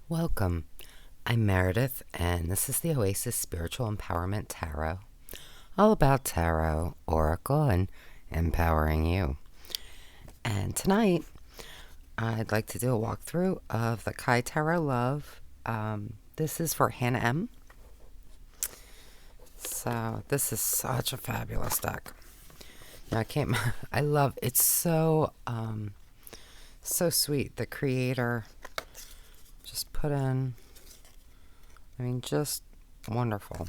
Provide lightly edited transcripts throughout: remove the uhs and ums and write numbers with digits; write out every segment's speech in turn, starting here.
Welcome. I'm Meredith, and this is the Oasis Spiritual Empowerment Tarot. All about tarot, oracle, and empowering you. And tonight, I'd like to do a walkthrough of the Kei Tarot Love. This is for Hannah M. So this is such a fabulous deck. Now I love it's so sweet. The creator just put in, just wonderful.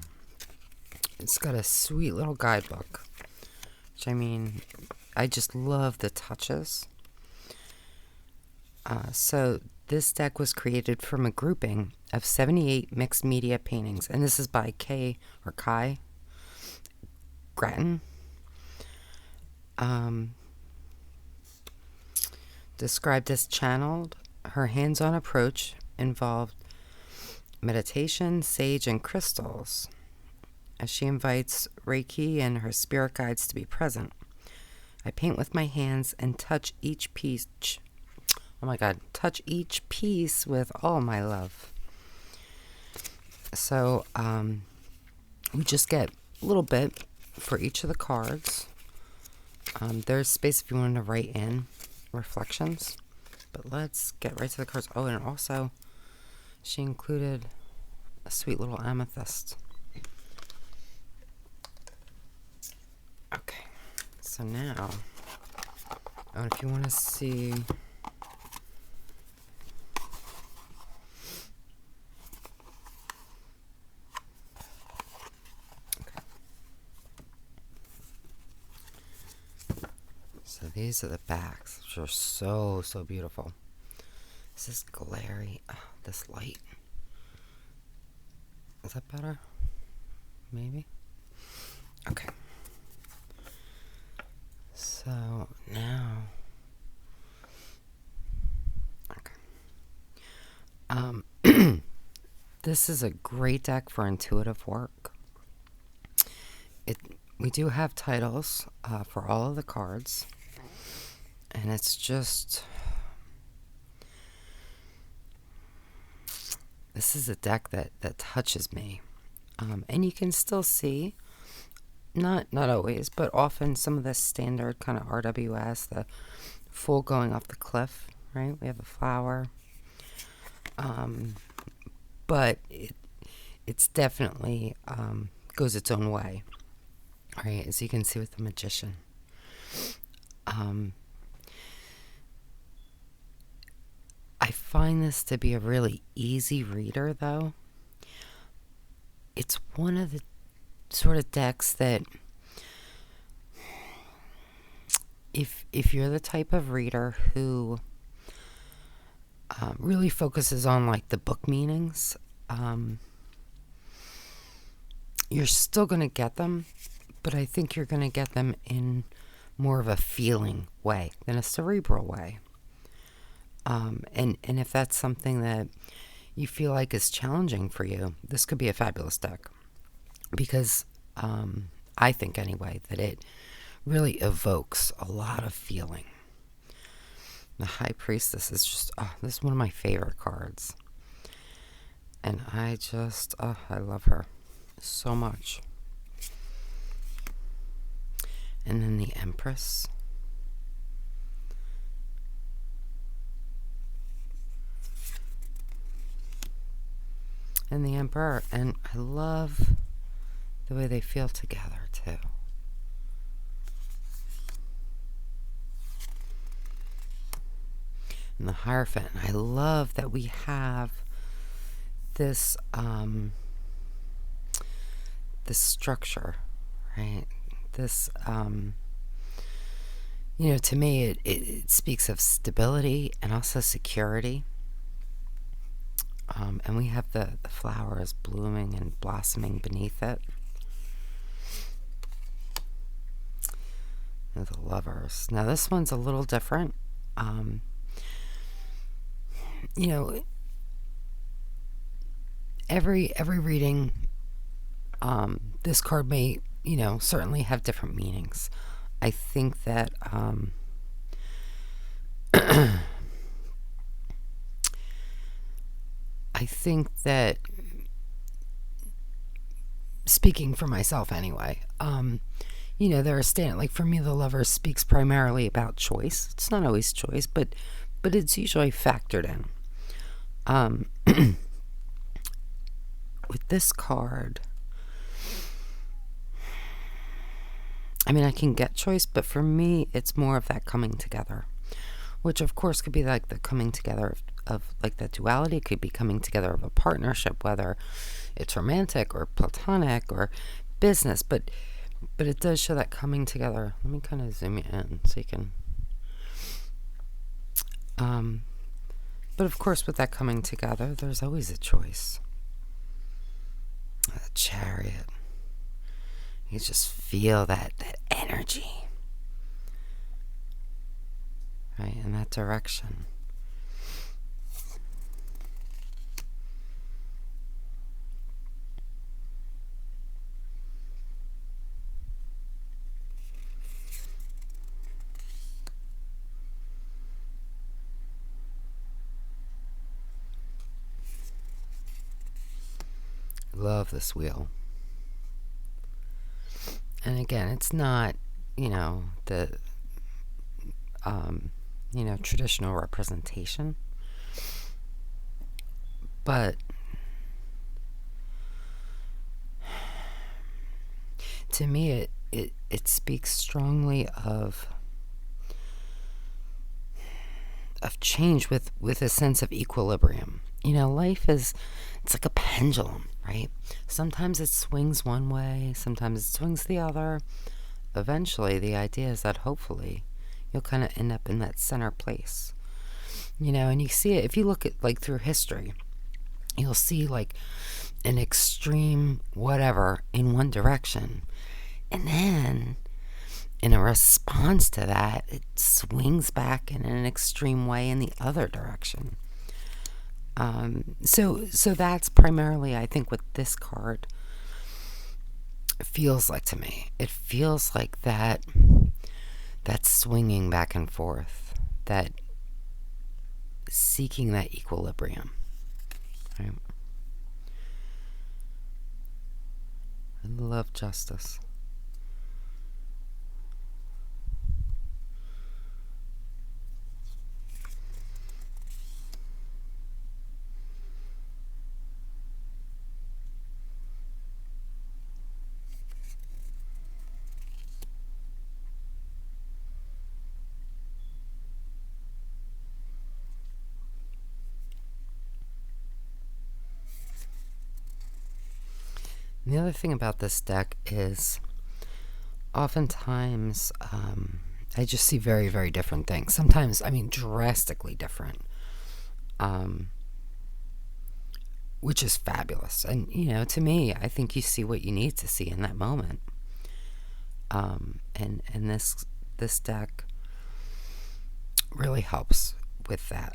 It's got a sweet little guidebook, which I just love the touches. So this deck was created from a grouping of 78 mixed media paintings, and this is by Kei Grattan. Described as channeled, her hands-on approach involved meditation, sage, and crystals, as she invites Reiki and her spirit guides to be present. I paint with my hands and touch each piece. Touch each piece with all my love. So, we just get a little bit for each of the cards. There's space if you want to write in reflections. But let's get right to the cards. Oh, and also, she included a sweet little amethyst. Okay, so now, if you want to see, okay. So these are the backs, which are so beautiful. This is glary. Oh, this light. Is that better? Maybe? Okay. So now, this is a great deck for intuitive work. We do have titles for all of the cards, and it's just, this is a deck that touches me, and you can still see. Not always, but often some of the standard kind of RWS, the full going off the cliff, right? We have a flower. But it's definitely goes its own way, right? As you can see with the Magician. I find this to be a really easy reader, though. It's one of the sort of decks that if you're the type of reader who really focuses on like the book meanings, you're still going to get them, but I think you're going to get them in more of a feeling way than a cerebral way. And if that's something that you feel like is challenging for you, this could be a fabulous deck. Because I think anyway that it really evokes a lot of feeling. The High Priestess is just, this is one of my favorite cards. And I love her so much. And then the Empress. And the Emperor. And I love the way they feel together, too. And the Hierophant. I love that we have this this structure, right? This, to me, it speaks of stability and also security. And we have the flowers blooming and blossoming beneath it. And the Lovers. Now this one's a little different. Every reading, this card may, certainly have different meanings. I think that I think that, speaking for myself anyway, there are like for me, the Lover speaks primarily about choice. It's not always choice, but it's usually factored in. With this card, I mean, I can get choice, but for me, it's more of that coming together, which of course could be like the coming together of like that duality. It could be coming together of a partnership, whether it's romantic or platonic or business, but it does show that coming together. Let me kind of zoom in so you can. But of course, with that coming together, there's always a choice. A Chariot. You just feel that energy, right, in that direction. Love this wheel. And again, it's not, the, traditional representation. But to me, it speaks strongly of change with a sense of equilibrium. Life it's like a pendulum, right? Sometimes it swings one way, sometimes it swings the other. Eventually, the idea is that hopefully you'll kind of end up in that center place. And you see it if you look at like through history. You'll see like an extreme whatever in one direction, and then in a response to that, it swings back in an extreme way in the other direction. So that's primarily, I think, what this card feels like to me. It feels like that swinging back and forth, that seeking that equilibrium. Right? I love justice. And the other thing about this deck is oftentimes I just see very, very different things. Sometimes, I mean, drastically different, which is fabulous. And, to me, I think you see what you need to see in that moment. And this deck really helps with that.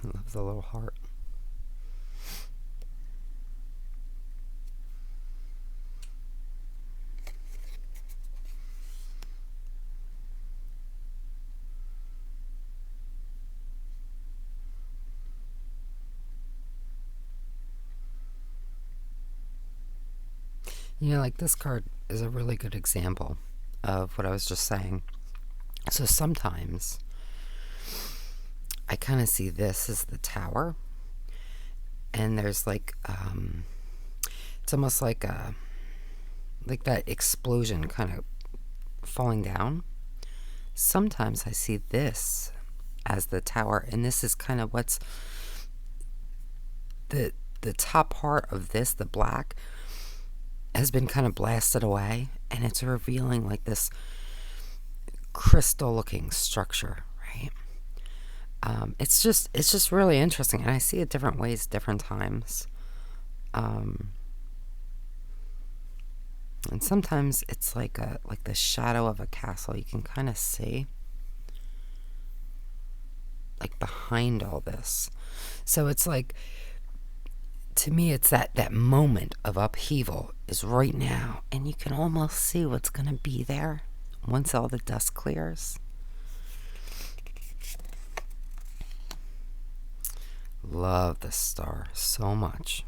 I love the little heart. Like this card is a really good example of what I was just saying. So sometimes I kind of see this as the Tower, and there's like it's almost like that explosion kind of falling down. Sometimes I see this as the Tower, and this is kind of what's the top part of this, the black, has been kind of blasted away, and it's revealing like this crystal looking structure, right? It's just really interesting, and I see it different ways, different times. And sometimes it's like the shadow of a castle. You can kind of see like behind all this. So it's like to me, it's that moment of upheaval is right now, and you can almost see what's going to be there once all the dust clears. Love the star so much.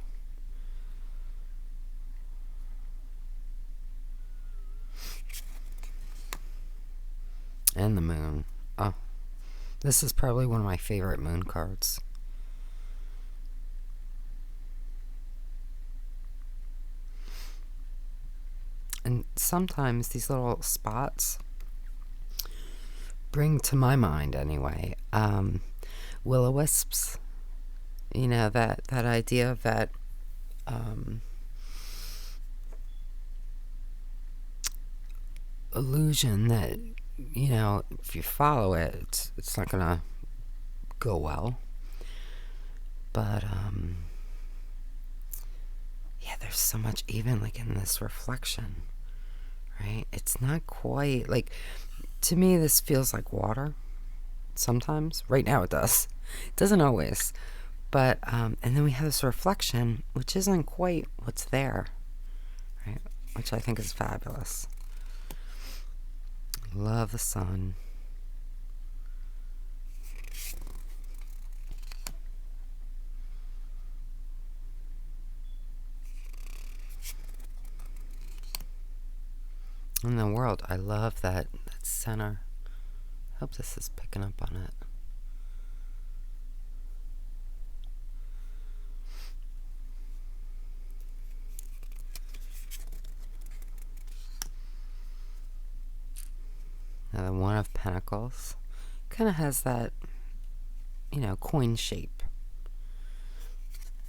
And the moon. Oh, this is probably one of my favorite moon cards. And sometimes these little spots bring to my mind, anyway, will-o-wisps. You know, that idea of that illusion that, you know, if you follow it, it's not going to go well. But, yeah, there's so much even, like, in this reflection, right? It's not quite, like, to me, this feels like water sometimes. Right now it does. It doesn't always. But, and then we have this reflection, which isn't quite what's there, right? Which I think is fabulous. Love the sun. In the world, I love that center. I hope this is picking up on it. Now the One of Pentacles kind of has that, you know, coin shape.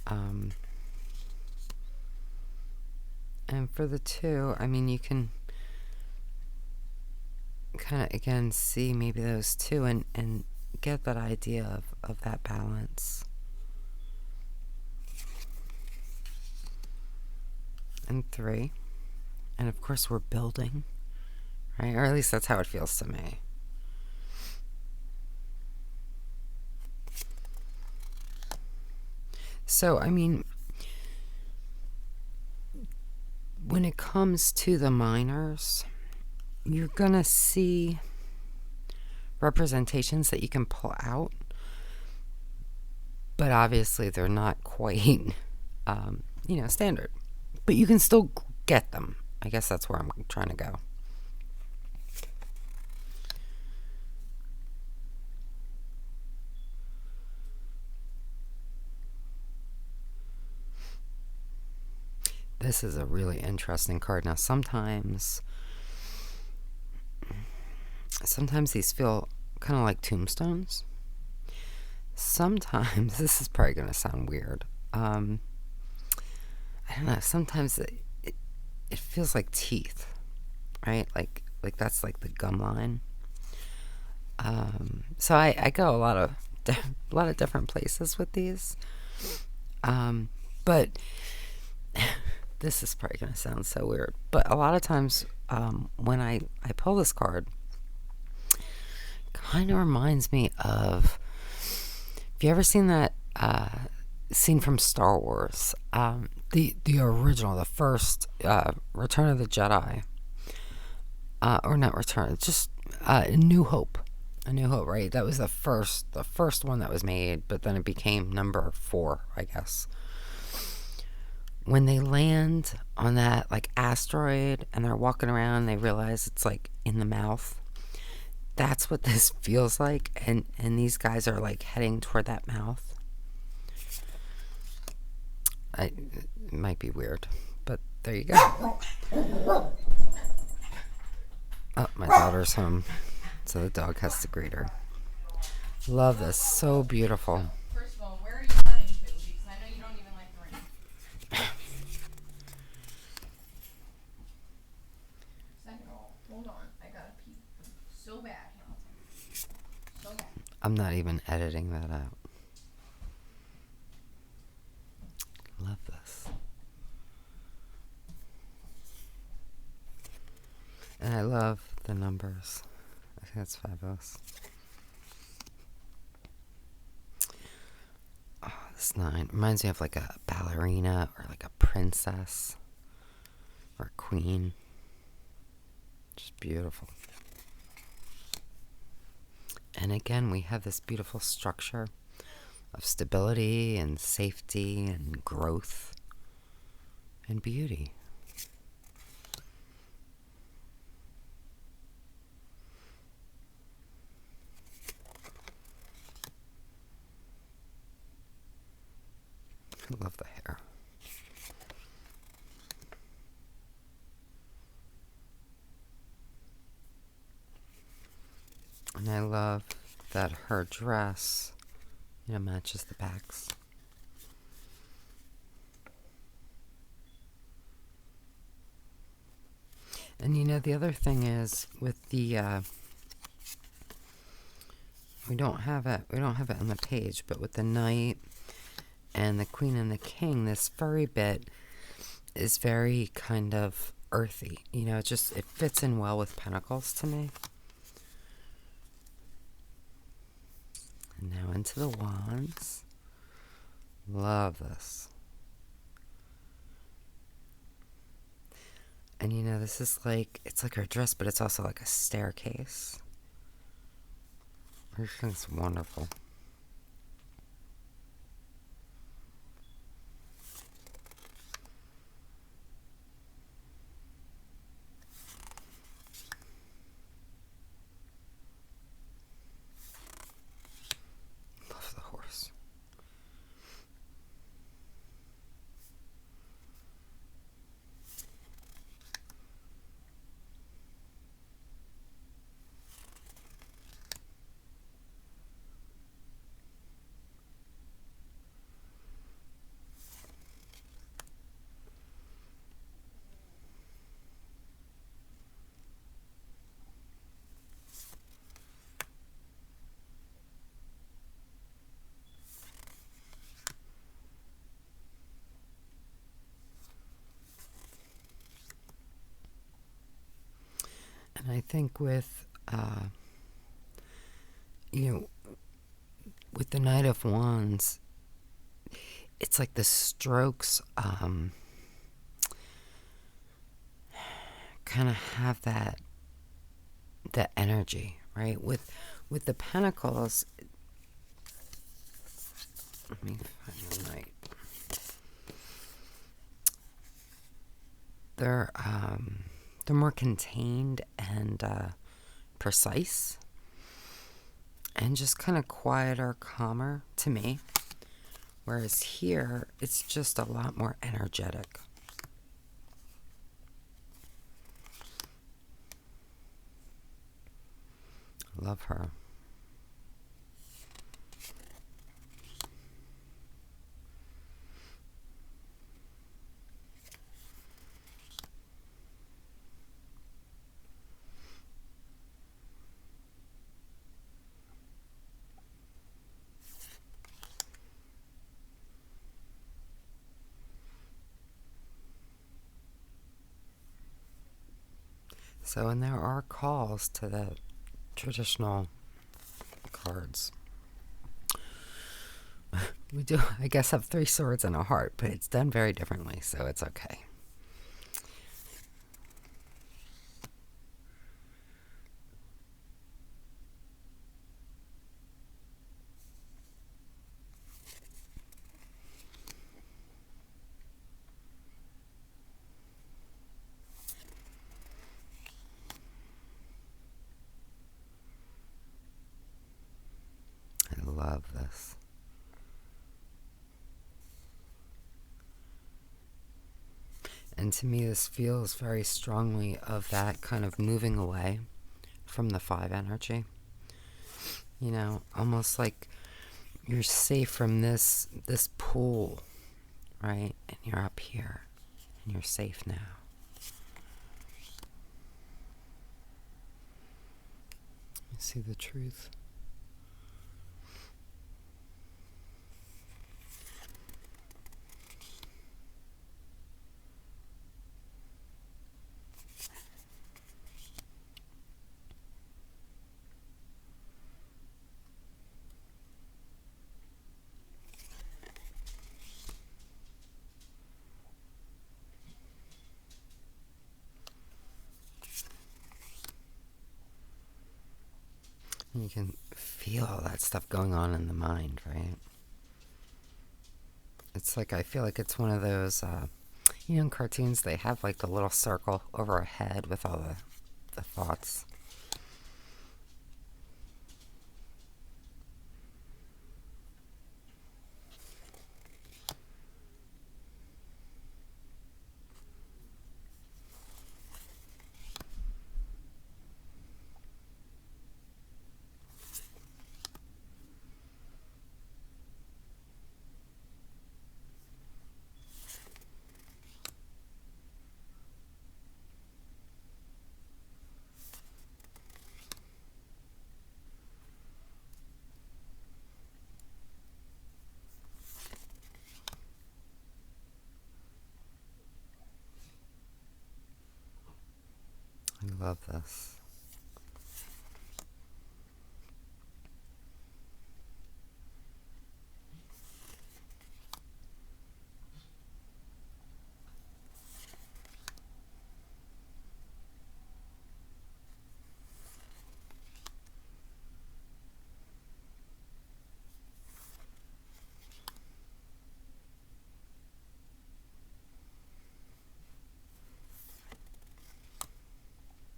And for the Two, I mean, you can kind of, again, see maybe those two and get that idea of that balance. And Three. And of course, we're building, right? Or at least that's how it feels to me. So, I mean, when it comes to the minors, you're going to see representations that you can pull out, but obviously they're not quite, you know, standard. But you can still get them. I guess that's where I'm trying to go. This is a really interesting card. Now, sometimes these feel kind of like tombstones. Sometimes, this is probably going to sound weird. I don't know. Sometimes it feels like teeth, right? Like that's like the gum line. So I go a lot of different places with these. But this is probably going to sound so weird. But a lot of times when I pull this card, it kind of reminds me of, have you ever seen that scene from Star Wars? The original, the first Return of the Jedi. Or not Return, just New Hope. A New Hope, right? That was the first one that was made, but then it became number 4, I guess. When they land on that like asteroid and they're walking around, they realize it's like in the mouth. That's what this feels like, and these guys are like heading toward that mouth. It might be weird, but there you go. Oh, my daughter's home, so the dog has to greet her. Love this. So beautiful. First of all, where are you running to? Because I know you don't even like the rain. Second of all, hold on. I gotta pee. So bad, Hamilton. So bad. I'm not even editing that out. Love this. And I love the numbers. I think that's fabulous. Oh, this This 9 reminds me of like a ballerina or like a princess or a queen. Just beautiful. And again, we have this beautiful structure of stability and safety and growth and beauty. I love the hair. And I love that her dress, matches the backs. And the other thing is with the we don't have it on the page, but with the Knight and the Queen and the King, this furry bit is very kind of earthy. It fits in well with Pentacles to me. And now into the Wands. Love this. And this is like, it's like her dress, but it's also like a staircase. I think it's wonderful. Love the horse. And I think with, with the Knight of Wands, it's like the strokes kind of have that energy, right? With the Pentacles, let me find the Knight. They're more contained and precise, and just kind of quieter, calmer to me. Whereas here, it's just a lot more energetic. Love her. So, and there are calls to the traditional cards. We do, I guess, have 3 swords and a heart, but it's done very differently, so it's okay. I love this. And to me, this feels very strongly of that kind of moving away from the 5 energy. Almost like you're safe from this pool, right? And you're up here, and you're safe now. You see the truth. You can feel all that stuff going on in the mind, right? It's like, I feel like it's one of those, in cartoons, they have like a little circle over a head with all the thoughts. I love this.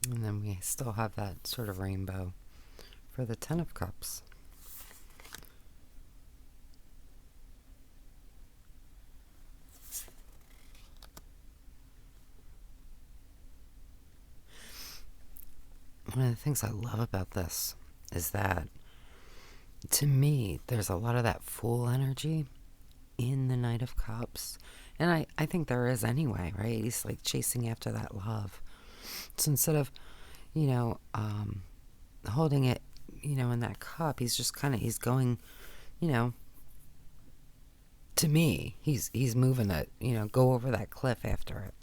And then we still have that sort of rainbow for the Ten of Cups. One of the things I love about this is that, to me, there's a lot of that Fool energy in the Knight of Cups. And I think there is anyway, right? He's like chasing after that love. So instead of, holding it, in that cup, he's just he's going, to me, he's moving it, go over that cliff after it.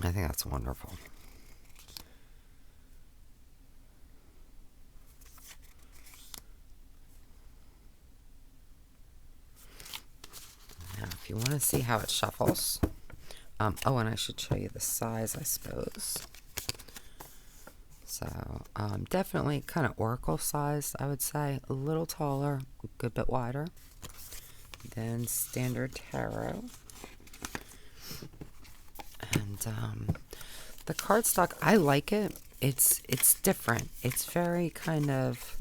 I think that's wonderful. Now, if you want to see how it shuffles, and I should show you the size, I suppose. So, definitely kind of oracle sized, I would say. A little taller, a good bit wider than standard tarot. And the cardstock, I like it. It's different. It's very kind of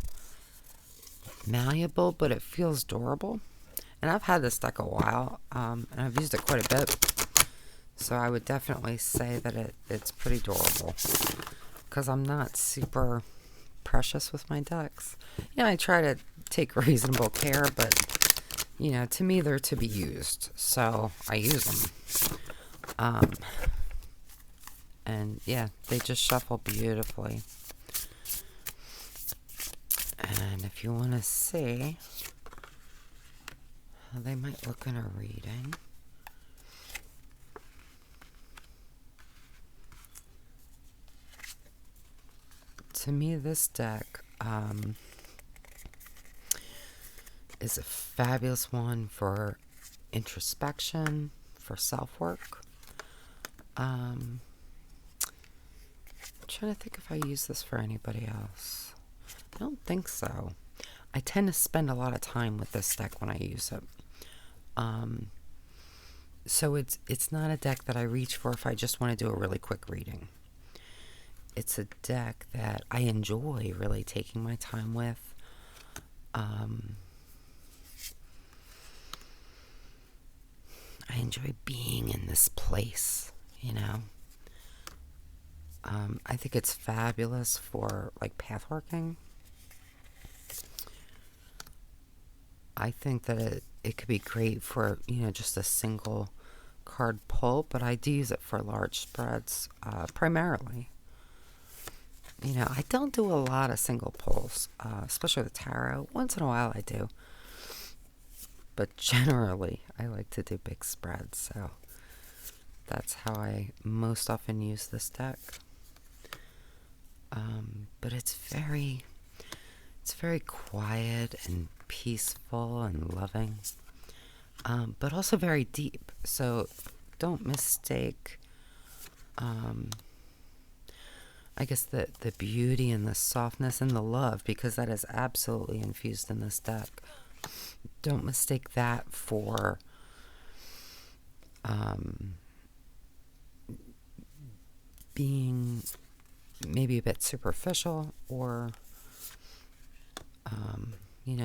malleable, but it feels durable. And I've had this deck a while, and I've used it quite a bit. So I would definitely say that it's pretty durable, because I'm not super precious with my decks. I try to take reasonable care, but, to me, they're to be used. So I use them. And, yeah, they just shuffle beautifully. And if you want to see how they might look in a reading, to me, this deck is a fabulous one for introspection, for self-work. I'm trying to think if I use this for anybody else. I don't think so. I tend to spend a lot of time with this deck when I use it. So it's not a deck that I reach for if I just want to do a really quick reading. It's a deck that I enjoy really taking my time with. I enjoy being in this place, I think it's fabulous for like pathworking. I think that it could be great for, just a single card pull, but I do use it for large spreads, primarily. I don't do a lot of single pulls, especially with tarot. Once in a while I do. But generally, I like to do big spreads, so that's how I most often use this deck. But it's very quiet and peaceful and loving, but also very deep. So don't mistake I guess the beauty and the softness and the love, because that is absolutely infused in this deck. Don't mistake that for being maybe a bit superficial, or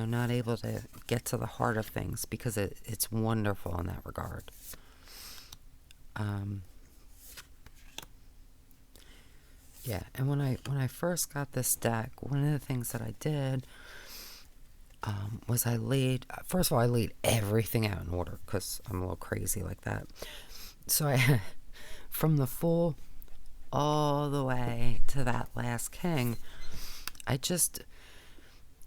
not able to get to the heart of things, because it's wonderful in that regard. Yeah, and when I first got this deck, one of the things that I did was I laid everything out in order, because I'm a little crazy like that. So I, from the Fool all the way to that last King,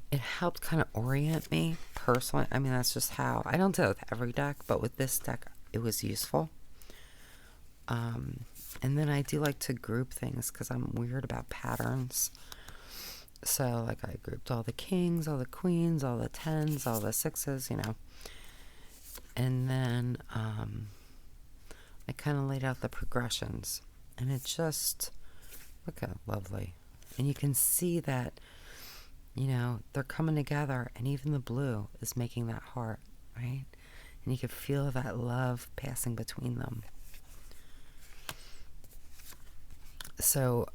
it helped kind of orient me personally. I mean, that's just how, I don't do it with every deck, but with this deck, it was useful. And then I do like to group things, because I'm weird about patterns. So, like, I grouped all the kings, all the queens, all the tens, all the sixes, And then I kind of laid out the progressions. And it just, look at lovely. And you can see that, they're coming together, and even the blue is making that heart, right? And you can feel that love passing between them. So,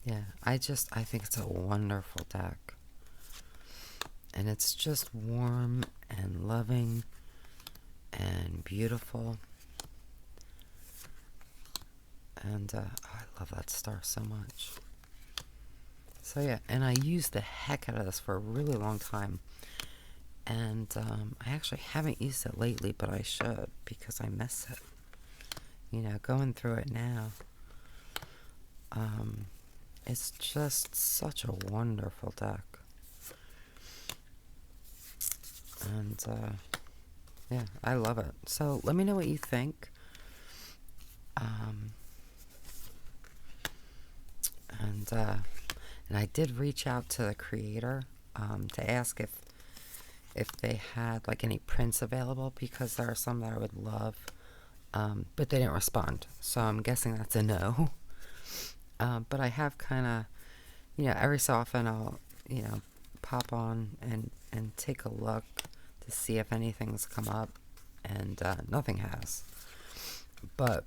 yeah, I think it's a wonderful deck. And it's just warm and loving and beautiful. And I love that star so much. So yeah, and I used the heck out of this for a really long time. And I actually haven't used it lately, but I should, because I miss it. Going through it now. It's just such a wonderful deck. And yeah, I love it. So let me know what you think. And I did reach out to the creator to ask if they had like any prints available, because there are some that I would love, but they didn't respond. So I'm guessing that's a no. But I have kind of, every so often I'll, pop on and take a look to see if anything's come up, and nothing has. But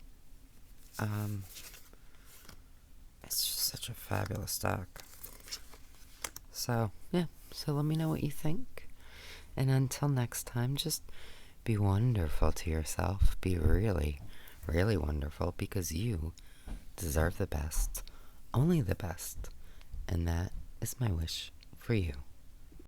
it's just such a fabulous deck. So, yeah. So let me know what you think. And until next time, just be wonderful to yourself. Be really, really wonderful, because you deserve the best. Only the best. And that is my wish for you.